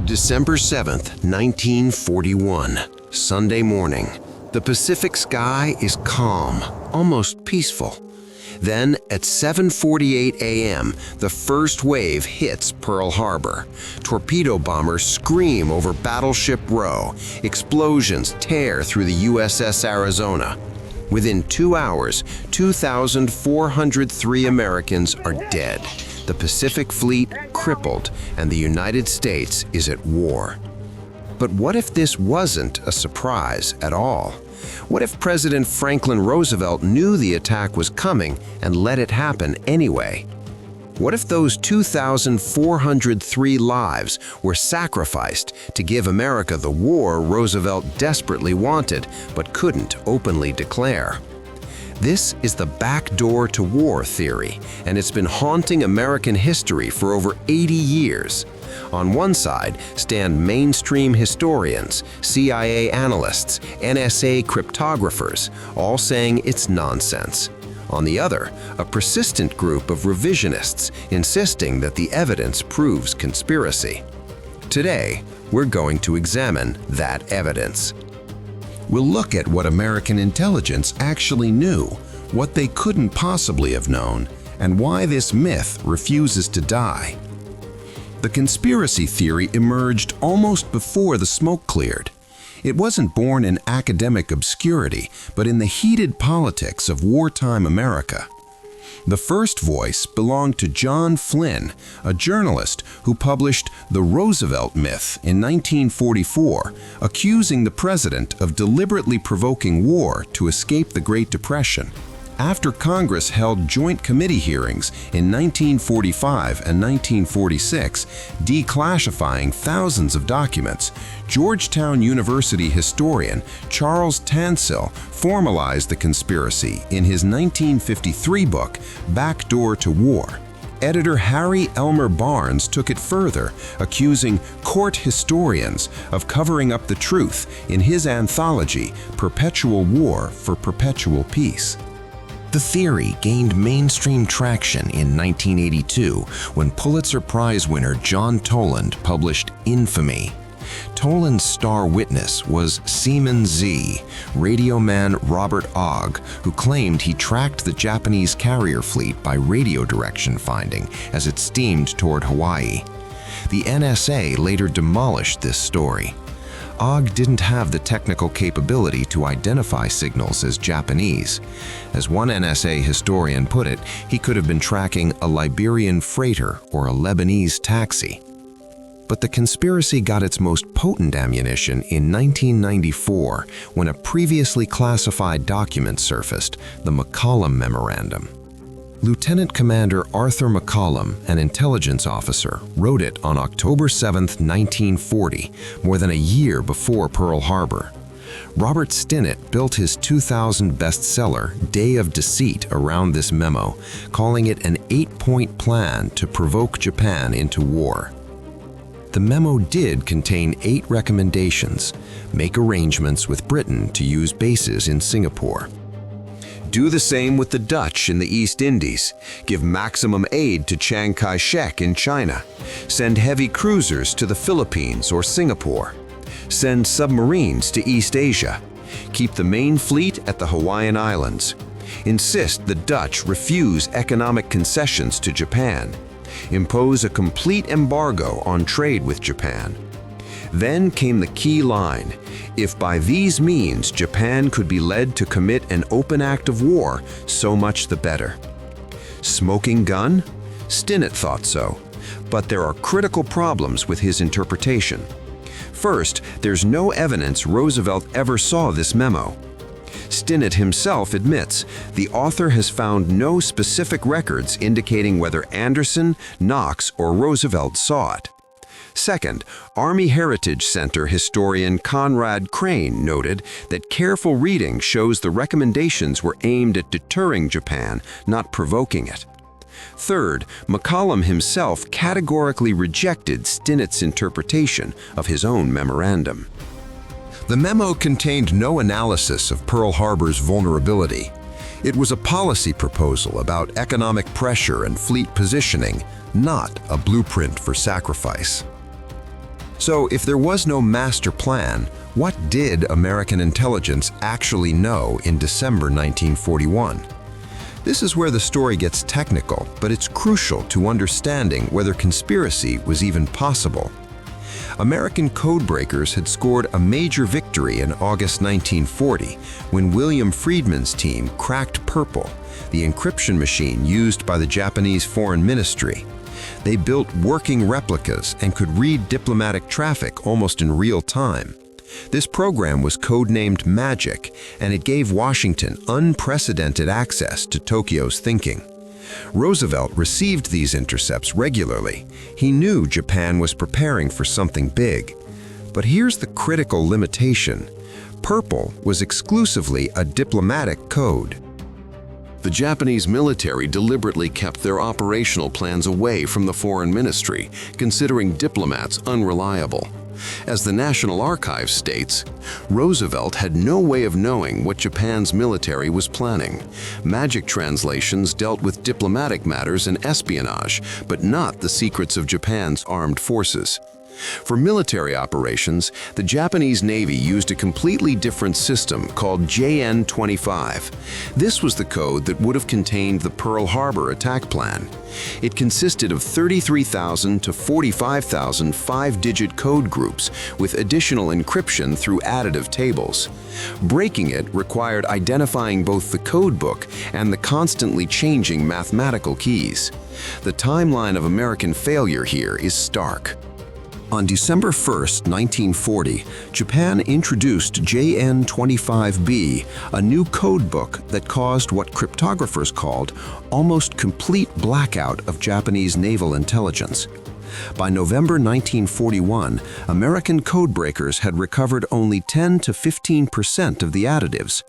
December 7th, 1941, Sunday morning. The Pacific sky is calm, almost peaceful. Then, at 7:48 a.m., the first wave hits Pearl Harbor. Torpedo bombers scream over Battleship Row. Explosions tear through the USS Arizona. Within 2 hours, 2,403 Americans are dead. The Pacific Fleet crippled, and the United States is at war. But what if this wasn't a surprise at all? What if President Franklin Roosevelt knew the attack was coming and let it happen anyway? What if those 2,403 lives were sacrificed to give America the war Roosevelt desperately wanted but couldn't openly declare? This is the backdoor to war theory, and it's been haunting American history for over 80 years. On one side stand mainstream historians, CIA analysts, NSA cryptographers, all saying it's nonsense. On the other, a persistent group of revisionists insisting that the evidence proves conspiracy. Today, we're going to examine that evidence. We'll look at what American intelligence actually knew, what they couldn't possibly have known, and why this myth refuses to die. The conspiracy theory emerged almost before the smoke cleared. It wasn't born in academic obscurity, but in the heated politics of wartime America. The first voice belonged to John Flynn, a journalist who published The Roosevelt Myth in 1944, accusing the president of deliberately provoking war to escape the Great Depression. After Congress held joint committee hearings in 1945 and 1946, declassifying thousands of documents, Georgetown University historian Charles Tansill formalized the conspiracy in his 1953 book, Backdoor to War. Editor Harry Elmer Barnes took it further, accusing court historians of covering up the truth in his anthology, Perpetual War for Perpetual Peace. The theory gained mainstream traction in 1982 when Pulitzer Prize winner John Toland published Infamy. Toland's star witness was Seaman Z, radio man Robert Ogg, who claimed he tracked the Japanese carrier fleet by radio direction finding as it steamed toward Hawaii. The NSA later demolished this story. Ogg didn't have the technical capability to identify signals as Japanese. As one NSA historian put it, he could have been tracking a Liberian freighter or a Lebanese taxi. But the conspiracy got its most potent ammunition in 1994 when a previously classified document surfaced, the McCollum Memorandum. Lieutenant Commander Arthur McCollum, an intelligence officer, wrote it on October 7, 1940, more than a year before Pearl Harbor. Robert Stinnett built his 2000 bestseller, Day of Deceit, around this memo, calling it an 8-point plan to provoke Japan into war. The memo did contain 8 recommendations: make arrangements with Britain to use bases in Singapore. Do the same with the Dutch in the East Indies. Give maximum aid to Chiang Kai-shek in China. Send heavy cruisers to the Philippines or Singapore. Send submarines to East Asia. Keep the main fleet at the Hawaiian Islands. Insist the Dutch refuse economic concessions to Japan. Impose a complete embargo on trade with Japan. Then came the key line: if by these means Japan could be led to commit an open act of war, so much the better. Smoking gun? Stinnett thought so, but there are critical problems with his interpretation. First, there's no evidence Roosevelt ever saw this memo. Stinnett himself admits the author has found no specific records indicating whether Anderson, Knox, or Roosevelt saw it. Second, Army Heritage Center historian Conrad Crane noted that careful reading shows the recommendations were aimed at deterring Japan, not provoking it. Third, McCollum himself categorically rejected Stinnett's interpretation of his own memorandum. The memo contained no analysis of Pearl Harbor's vulnerability. It was a policy proposal about economic pressure and fleet positioning, not a blueprint for sacrifice. So if there was no master plan, what did American intelligence actually know in December 1941? This is where the story gets technical, but it's crucial to understanding whether conspiracy was even possible. American codebreakers had scored a major victory in August 1940 when William Friedman's team cracked Purple, the encryption machine used by the Japanese Foreign Ministry. They built working replicas and could read diplomatic traffic almost in real time. This program was codenamed Magic, and it gave Washington unprecedented access to Tokyo's thinking. Roosevelt received these intercepts regularly. He knew Japan was preparing for something big. But here's the critical limitation. Purple was exclusively a diplomatic code. The Japanese military deliberately kept their operational plans away from the foreign ministry, considering diplomats unreliable. As the National Archives states, Roosevelt had no way of knowing what Japan's military was planning. Magic translations dealt with diplomatic matters and espionage, but not the secrets of Japan's armed forces. For military operations, the Japanese Navy used a completely different system called JN-25. This was the code that would have contained the Pearl Harbor attack plan. It consisted of 33,000 to 45,000 five-digit code groups with additional encryption through additive tables. Breaking it required identifying both the code book and the constantly changing mathematical keys. The timeline of American failure here is stark. On December 1, 1940, Japan introduced JN-25B, a new code book that caused what cryptographers called almost complete blackout of Japanese naval intelligence. By November 1941, American codebreakers had recovered only 10 to 15% of the additives.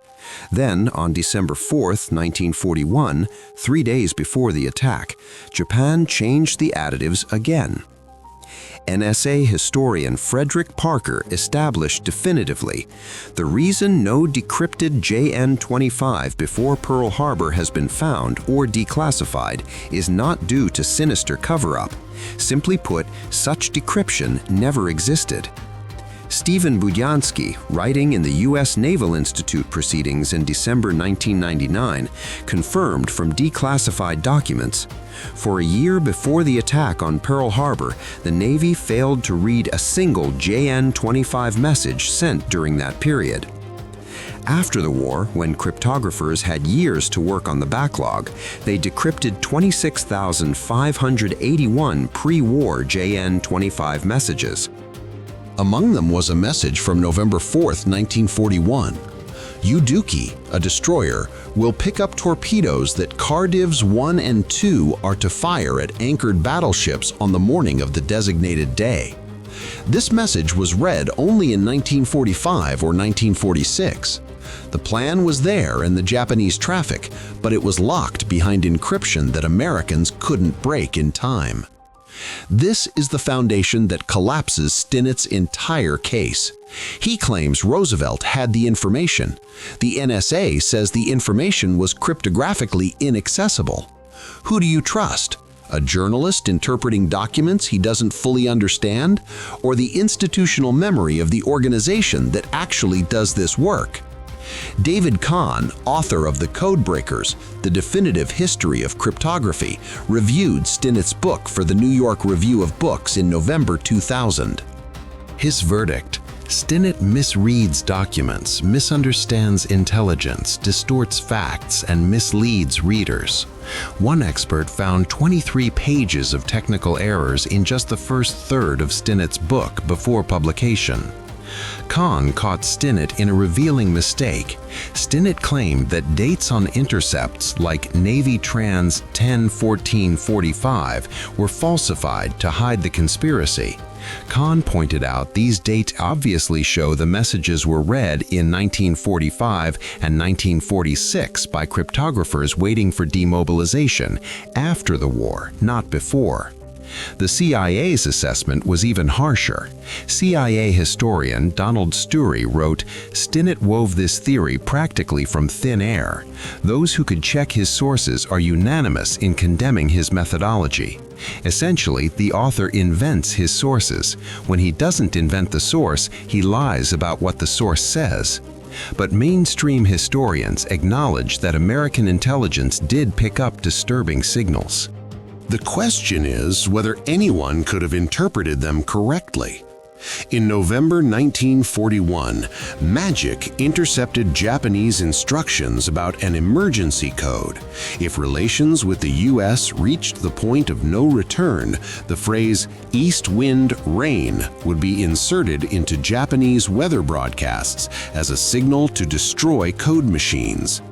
Then, on December 4, 1941, 3 days before the attack, Japan changed the additives again. NSA historian Frederick Parker established definitively, the reason no decrypted JN-25 before Pearl Harbor has been found or declassified is not due to sinister cover-up. Simply put, such decryption never existed. Stephen Budyansky, writing in the U.S. Naval Institute proceedings in December 1999, confirmed from declassified documents, for a year before the attack on Pearl Harbor, the Navy failed to read a single JN-25 message sent during that period. After the war, when cryptographers had years to work on the backlog, they decrypted 26,581 pre-war JN-25 messages. Among them was a message from November 4, 1941. Uduki, a destroyer, will pick up torpedoes that Cardivs 1 and 2 are to fire at anchored battleships on the morning of the designated day. This message was read only in 1945 or 1946. The plan was there in the Japanese traffic, but it was locked behind encryption that Americans couldn't break in time. This is the foundation that collapses Stinnett's entire case. He claims Roosevelt had the information. The NSA says the information was cryptographically inaccessible. Who do you trust? A journalist interpreting documents he doesn't fully understand? Or the institutional memory of the organization that actually does this work? David Kahn, author of The Codebreakers, The Definitive History of Cryptography, reviewed Stinnett's book for the New York Review of Books in November 2000. His verdict: Stinnett misreads documents, misunderstands intelligence, distorts facts, and misleads readers. One expert found 23 pages of technical errors in just the first third of Stinnett's book before publication. Kahn caught Stinnett in a revealing mistake. Stinnett claimed that dates on intercepts like Navy Trans 10-14-45 were falsified to hide the conspiracy. Kahn pointed out these dates obviously show the messages were read in 1945 and 1946 by cryptographers waiting for demobilization after the war, not before. The CIA's assessment was even harsher. CIA historian Donald Story wrote, "Stinnett wove this theory practically from thin air. Those who could check his sources are unanimous in condemning his methodology." Essentially, the author invents his sources. When he doesn't invent the source, he lies about what the source says. But mainstream historians acknowledge that American intelligence did pick up disturbing signals. The question is whether anyone could have interpreted them correctly. In November 1941, MAGIC intercepted Japanese instructions about an emergency code. If relations with the U.S. reached the point of no return, the phrase "east wind, rain" would be inserted into Japanese weather broadcasts as a signal to destroy code machines.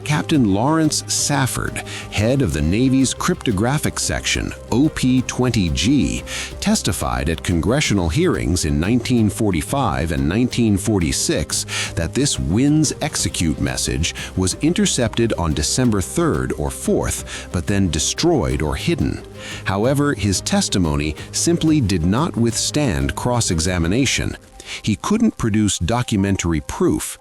Captain Lawrence Safford, head of the Navy's cryptographic section, OP-20G, testified at congressional hearings in 1945 and 1946 that this winds execute message was intercepted on December 3rd or 4th, but then destroyed or hidden. However, his testimony simply did not withstand cross-examination. He couldn't produce documentary proof.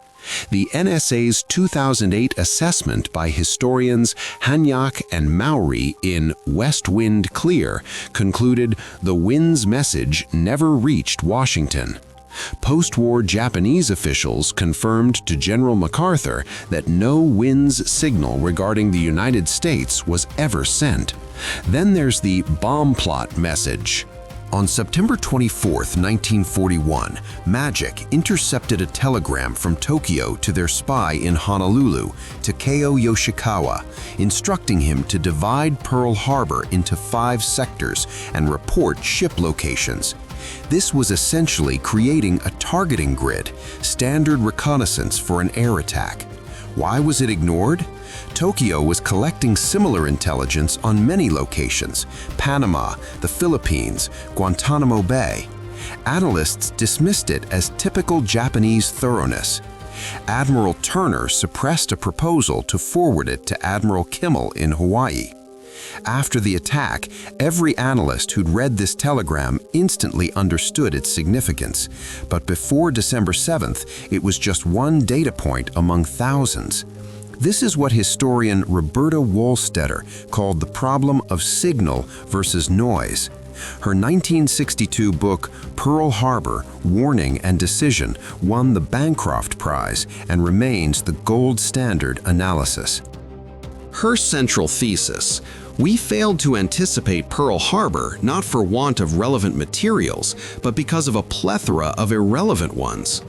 The NSA's 2008 assessment by historians Hanyak and Mowry in West Wind Clear concluded the wind's message never reached Washington. Post-war Japanese officials confirmed to General MacArthur that no wind's signal regarding the United States was ever sent. Then there's the bomb plot message. On September 24, 1941, MAGIC intercepted a telegram from Tokyo to their spy in Honolulu, Takeo Yoshikawa, instructing him to divide Pearl Harbor into 5 sectors and report ship locations. This was essentially creating a targeting grid, standard reconnaissance for an air attack. Why was it ignored? Tokyo was collecting similar intelligence on many locations: Panama, the Philippines, Guantanamo Bay. Analysts dismissed it as typical Japanese thoroughness. Admiral Turner suppressed a proposal to forward it to Admiral Kimmel in Hawaii. After the attack, every analyst who'd read this telegram instantly understood its significance. But before December 7th, it was just one data point among thousands. This is what historian Roberta Wohlstetter called the problem of signal versus noise. Her 1962 book, Pearl Harbor, Warning and Decision, won the Bancroft Prize and remains the gold standard analysis. Her central thesis: we failed to anticipate Pearl Harbor not for want of relevant materials, but because of a plethora of irrelevant ones.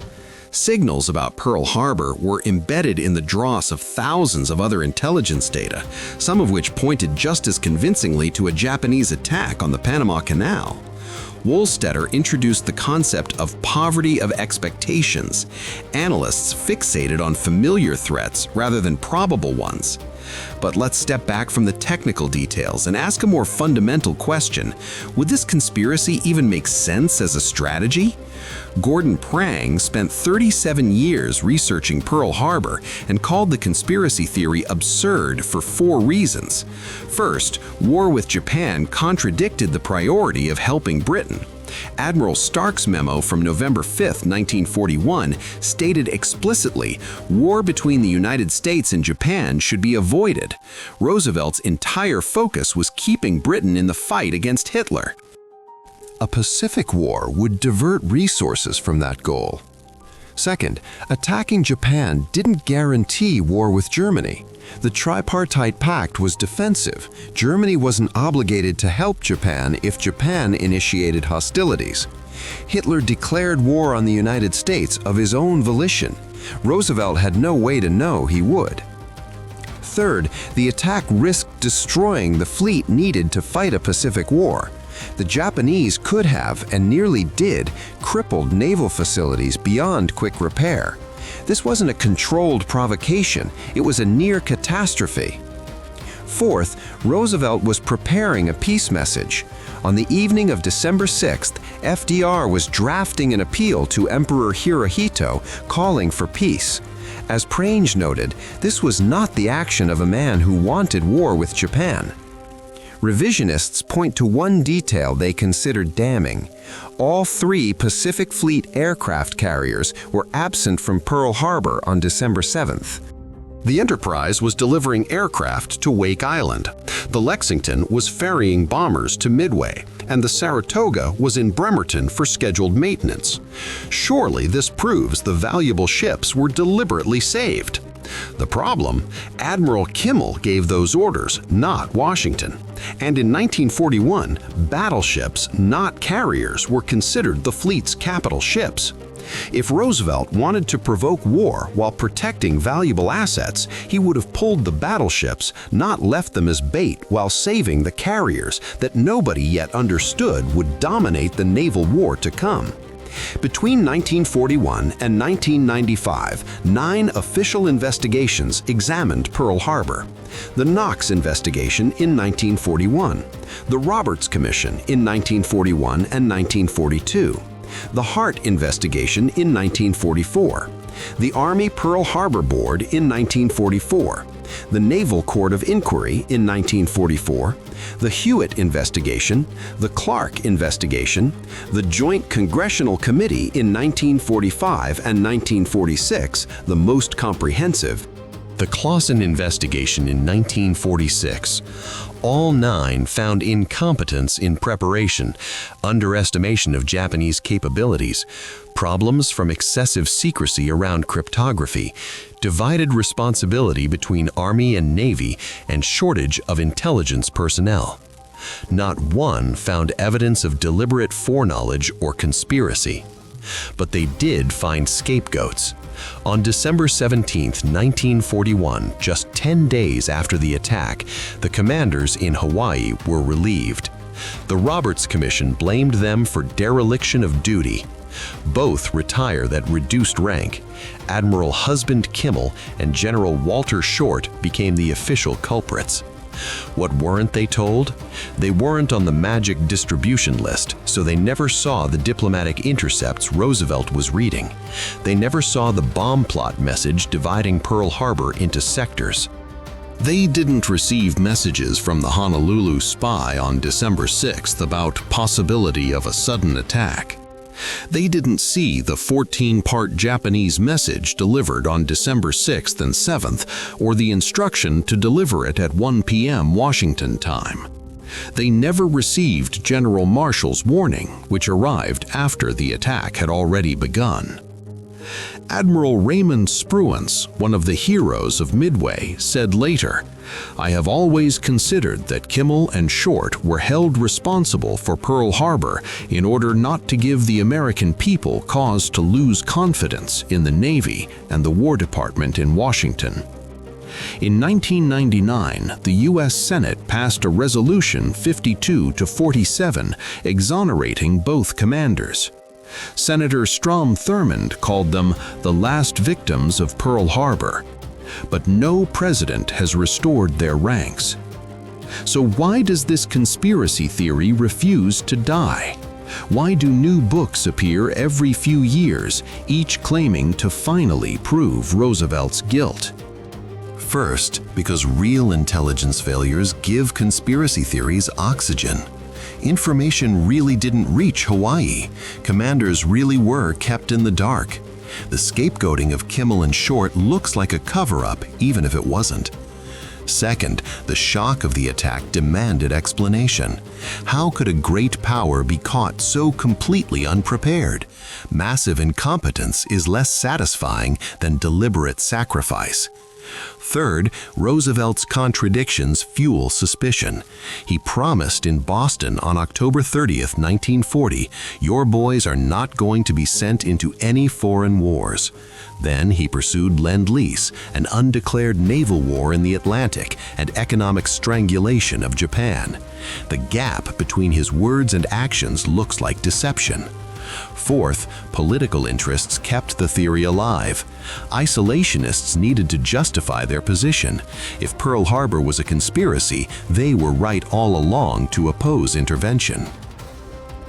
Signals about Pearl Harbor were embedded in the dross of thousands of other intelligence data, some of which pointed just as convincingly to a Japanese attack on the Panama Canal. Wohlstetter introduced the concept of poverty of expectations. Analysts fixated on familiar threats rather than probable ones. But let's step back from the technical details and ask a more fundamental question. Would this conspiracy even make sense as a strategy? Gordon Prang spent 37 years researching Pearl Harbor and called the conspiracy theory absurd for 4 reasons. First, war with Japan contradicted the priority of helping Britain. Admiral Stark's memo from November 5, 1941, stated explicitly war between the United States and Japan should be avoided. Roosevelt's entire focus was keeping Britain in the fight against Hitler. A Pacific War would divert resources from that goal. Second, attacking Japan didn't guarantee war with Germany. The tripartite pact was defensive. Germany wasn't obligated to help Japan if Japan initiated hostilities. Hitler declared war on the United States of his own volition. Roosevelt had no way to know he would. Third, the attack risked destroying the fleet needed to fight a Pacific War. The Japanese could have, and nearly did, crippled naval facilities beyond quick repair. This wasn't a controlled provocation, it was a near catastrophe. Fourth, Roosevelt was preparing a peace message. On the evening of December 6th, FDR was drafting an appeal to Emperor Hirohito calling for peace. As Prange noted, this was not the action of a man who wanted war with Japan. Revisionists point to one detail they consider damning. All 3 Pacific Fleet aircraft carriers were absent from Pearl Harbor on December 7th. The Enterprise was delivering aircraft to Wake Island. The Lexington was ferrying bombers to Midway, and the Saratoga was in Bremerton for scheduled maintenance. Surely this proves the valuable ships were deliberately saved. The problem? Admiral Kimmel gave those orders, not Washington. And in 1941, battleships, not carriers, were considered the fleet's capital ships. If Roosevelt wanted to provoke war while protecting valuable assets, he would have pulled the battleships, not left them as bait while saving the carriers that nobody yet understood would dominate the naval war to come. Between 1941 and 1995, 9 official investigations examined Pearl Harbor. The Knox investigation in 1941, the Roberts Commission in 1941 and 1942, the Hart investigation in 1944, the Army Pearl Harbor Board in 1944, the Naval Court of Inquiry in 1944, the Hewitt investigation, the Clark investigation, the Joint Congressional Committee in 1945 and 1946, the most comprehensive, the Clausen investigation in 1946. All 9 found incompetence in preparation, underestimation of Japanese capabilities, problems from excessive secrecy around cryptography, divided responsibility between Army and Navy, and shortage of intelligence personnel. Not one found evidence of deliberate foreknowledge or conspiracy. But they did find scapegoats. On December 17, 1941, just 10 days after the attack, the commanders in Hawaii were relieved. The Roberts Commission blamed them for dereliction of duty. Both retired at reduced rank. Admiral Husband Kimmel and General Walter Short became the official culprits. What weren't they told? They weren't on the magic distribution list, so they never saw the diplomatic intercepts Roosevelt was reading. They never saw the bomb plot message dividing Pearl Harbor into sectors. They didn't receive messages from the Honolulu spy on December 6th about possibility of a sudden attack. They didn't see the 14-part Japanese message delivered on December 6th and 7th, or the instruction to deliver it at 1 p.m. Washington time. They never received General Marshall's warning, which arrived after the attack had already begun. Admiral Raymond Spruance, one of the heroes of Midway, said later, "I have always considered that Kimmel and Short were held responsible for Pearl Harbor in order not to give the American people cause to lose confidence in the Navy and the War Department in Washington." In 1999, the U.S. Senate passed a resolution 52-47 exonerating both commanders. Senator Strom Thurmond called them the last victims of Pearl Harbor. But no president has restored their ranks. So why does this conspiracy theory refuse to die? Why do new books appear every few years, each claiming to finally prove Roosevelt's guilt? First, because real intelligence failures give conspiracy theories oxygen. Information really didn't reach Hawaii. Commanders really were kept in the dark. The scapegoating of Kimmel and Short looks like a cover-up, even if it wasn't. Second, the shock of the attack demanded explanation. How could a great power be caught so completely unprepared? Massive incompetence is less satisfying than deliberate sacrifice. Third, Roosevelt's contradictions fuel suspicion. He promised in Boston on October 30th, 1940, "Your boys are not going to be sent into any foreign wars." Then he pursued Lend-Lease, an undeclared naval war in the Atlantic, and economic strangulation of Japan. The gap between his words and actions looks like deception. Fourth, political interests kept the theory alive. Isolationists needed to justify their position. If Pearl Harbor was a conspiracy, they were right all along to oppose intervention.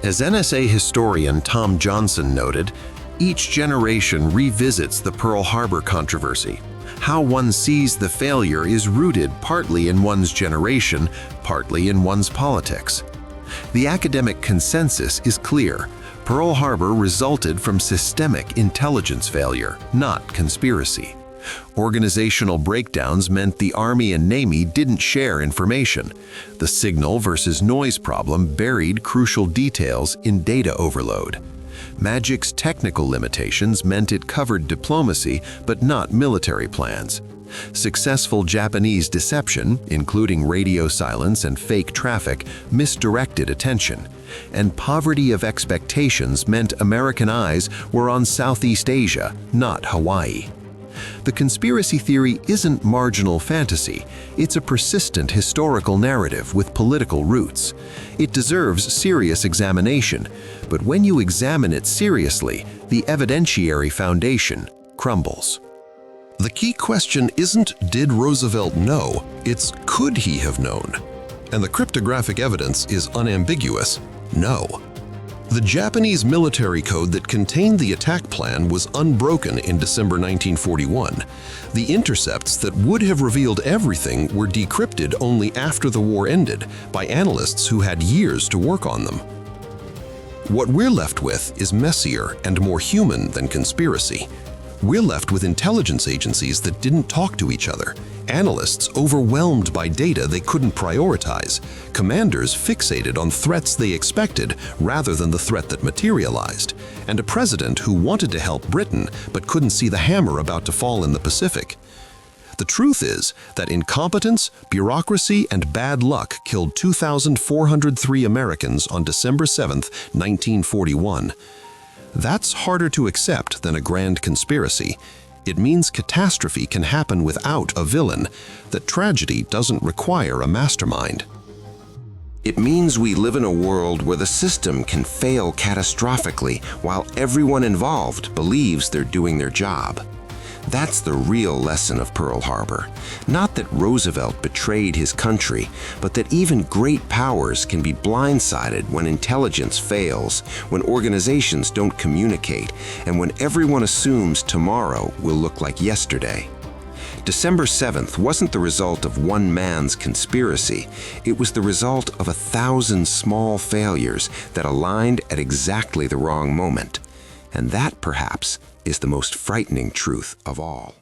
As NSA historian Tom Johnson noted, each generation revisits the Pearl Harbor controversy. How one sees the failure is rooted partly in one's generation, partly in one's politics. The academic consensus is clear. Pearl Harbor resulted from systemic intelligence failure, not conspiracy. Organizational breakdowns meant the Army and Navy didn't share information. The signal versus noise problem buried crucial details in data overload. MAGIC's technical limitations meant it covered diplomacy but not military plans. Successful Japanese deception, including radio silence and fake traffic, misdirected attention. And poverty of expectations meant American eyes were on Southeast Asia, not Hawaii. The conspiracy theory isn't marginal fantasy, it's a persistent historical narrative with political roots. It deserves serious examination, but when you examine it seriously, the evidentiary foundation crumbles. The key question isn't did Roosevelt know, it's could he have known? And the cryptographic evidence is unambiguous, no. The Japanese military code that contained the attack plan was unbroken in December 1941. The intercepts that would have revealed everything were decrypted only after the war ended by analysts who had years to work on them. What we're left with is messier and more human than conspiracy. We're left with intelligence agencies that didn't talk to each other, analysts overwhelmed by data they couldn't prioritize, commanders fixated on threats they expected rather than the threat that materialized, and a president who wanted to help Britain but couldn't see the hammer about to fall in the Pacific. The truth is that incompetence, bureaucracy, and bad luck killed 2,403 Americans on December 7, 1941. That's harder to accept than a grand conspiracy. It means catastrophe can happen without a villain, that tragedy doesn't require a mastermind. It means we live in a world where the system can fail catastrophically while everyone involved believes they're doing their job. That's the real lesson of Pearl Harbor. Not that Roosevelt betrayed his country, but that even great powers can be blindsided when intelligence fails, when organizations don't communicate, and when everyone assumes tomorrow will look like yesterday. December 7th wasn't the result of one man's conspiracy. It was the result of 1,000 small failures that aligned at exactly the wrong moment. And that, perhaps, is the most frightening truth of all.